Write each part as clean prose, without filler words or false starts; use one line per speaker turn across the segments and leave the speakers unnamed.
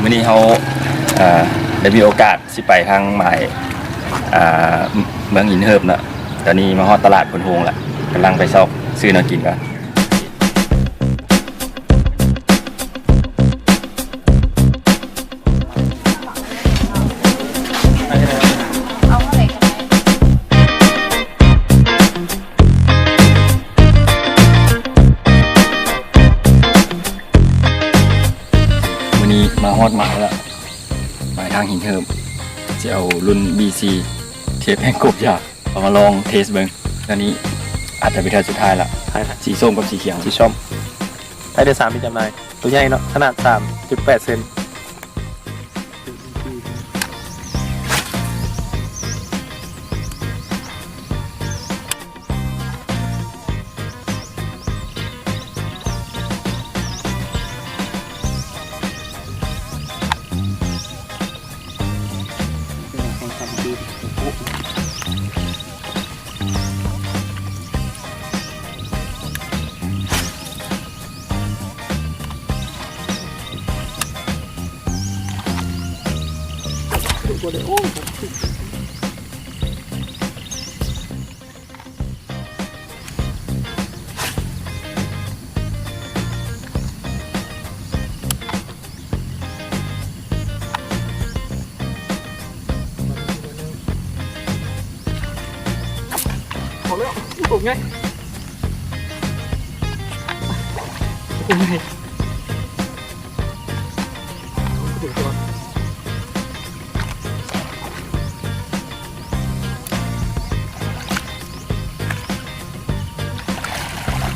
วันนี้เขาได้มีโอกาสสิไปทางหมายเมืองอินเฮิร์บเนาะตอนนี้มาฮอดตลาดคนโฮงละกำลังไปซอกซื้อแนวกินกันวันนี้มาฮอดหมายละหมายทางหินเฮิร์บจะเอารุ่น BC เทปแห้งกบอยากเอามาลองเทสเบิ้งตอนนี้อาจจะเป็นเทอสุดท้ายละสีส้มกับสีเขียว
สีส้มไทยเดือน3มีจำหน่ายตัวใหญ่เนาะขนาด 3.8 เซนเอาแล้วตกไงตกไง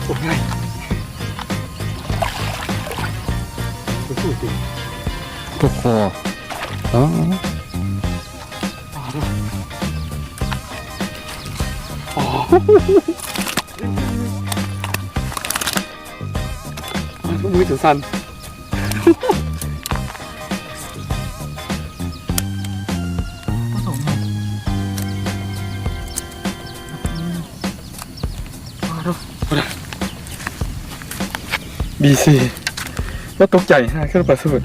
ตกไง
ตกคออ๋อ
มือสั่นบีซีก็ตกใจฮะขึ้นประสูตร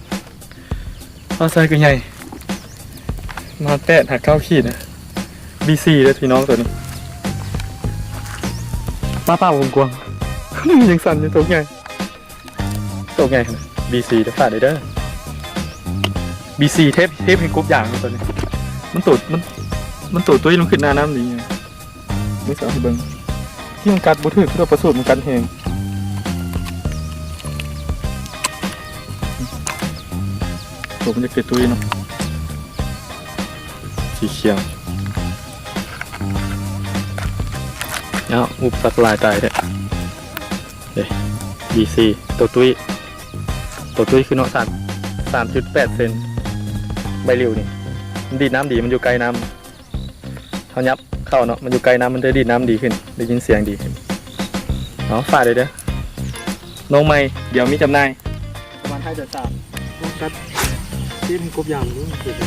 มาใส่กันใหญ่มา8 หัก 9 ขีดนะบีซีเลยพี่น้องตัวนี้ป้าวงกวงยังสั่นยังตกใหญ่BC จะฝากได้เด้อ BC เทปให้กรุ๊ปอย่างตัวนี้มันตูดตุ้ยลงขึ้นหน้าน้ำดีไงไม่สาวให้เบิ้งที่มันกัดบุถือที่เราประสูติมันกันแหงตัวมันจะเกิดตุ้ยเนาะสีเขียวแล้วอุบสักลายตายเด้อBC ตัวตุ้ยคือเนาะ3.8 เซนใบเรียวนี่มันดีดน้ำดีมันอยู่ไกลน้ำเขายับเข้าเนาะมันอยู่ไกลน้ำมันจะดีดน้ำดีขึ้นได้ยินเสียงดีขึ้นเนาะฝากเลยเด้อน้องใหม่เดี๋ยวมีจำหน่ายประมาณ5 เดือน 3ต้องกัดที่เป็นกบยางรู้มันเกิดอี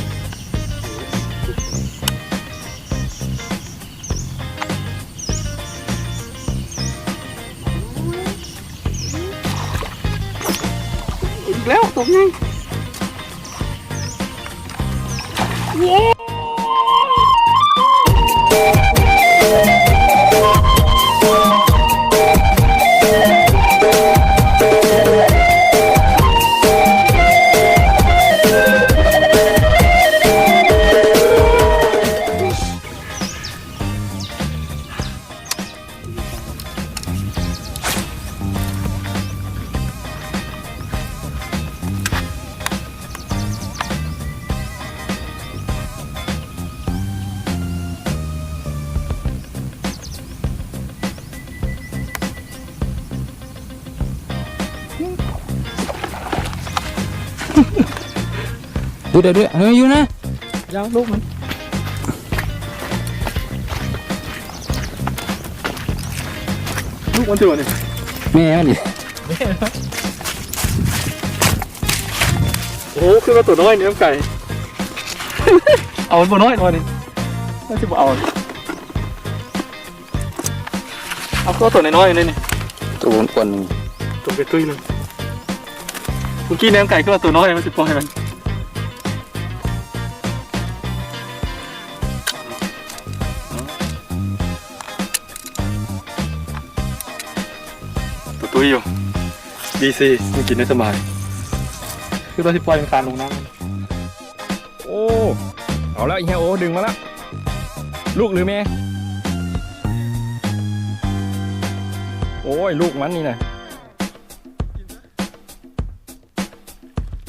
กแล้วตกไงเย้
ดูเดี๋ยวอยู่นะ
ยาวลูกมันถือเนี่ย
แม่มันดิ
โอ้ขึ้นมาตัวน้อยเนื้อไก่เอาตัวน้อยตัวนี้น่าจะเอาตัวน้อยๆนี่นี่
ตัวอ้วน
ตัวเป็นตุ้ยเลยเมื่อกี้เนื้อไก่ก็ตัวน้อยมันจะปล่อยมัน ตุ้ยอยู่ดีซีมันกินได้สบายคือตัวที่ปล่อยมันคานลงน้ำ
โอ้เอาแล้วเฮียโอดึงมาแล้วลูกหรือแม่โอ้ยลูกมันนี่นะ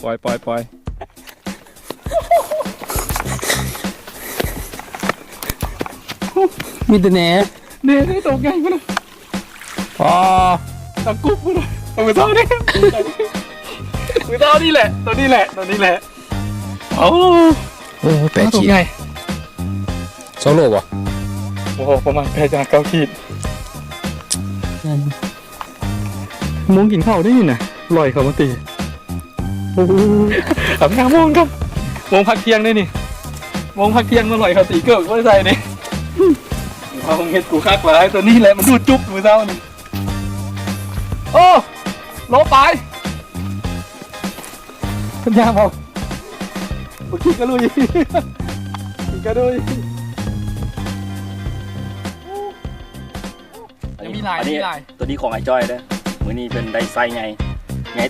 ปล่อย
มีแต่แหน่เนี่ยตกใหญ่มาเลย
อ๋อ
ตะกุบมาเลยเอาไปเท่านี้มือเท่านี่แหละตัวนี้แหละโอ้
โอ้แปด
ตก
ขีด
ใหญ่
2 โลป่ะ
โอ้โหประมาณ8-9 ขีดมงกินข้าวได้ยินน่ะลอยเขามาตีโอ้โหทำงานมงครับมงพักเที่ยงได้นี่มงพักเที่ยงมาลอยเขาตีเกิดก็ได้ใส่นี่เอาเห็ดกูคักหลายตัวนี้แหละมันดูดจุ๊บมือเท่านี่โอ้โลไปสัญญาเปล่าเมื่อกี้ก็ลุยก็ลุยยังมีลาย
อันนี้
มีลาย
ตัวนี้ของไอ้จ้อยเด้อมื้อนี้เป็นไดไซไง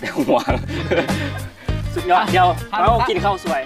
แต่หัว สุดยอดเดียวเรากินข้าวสวย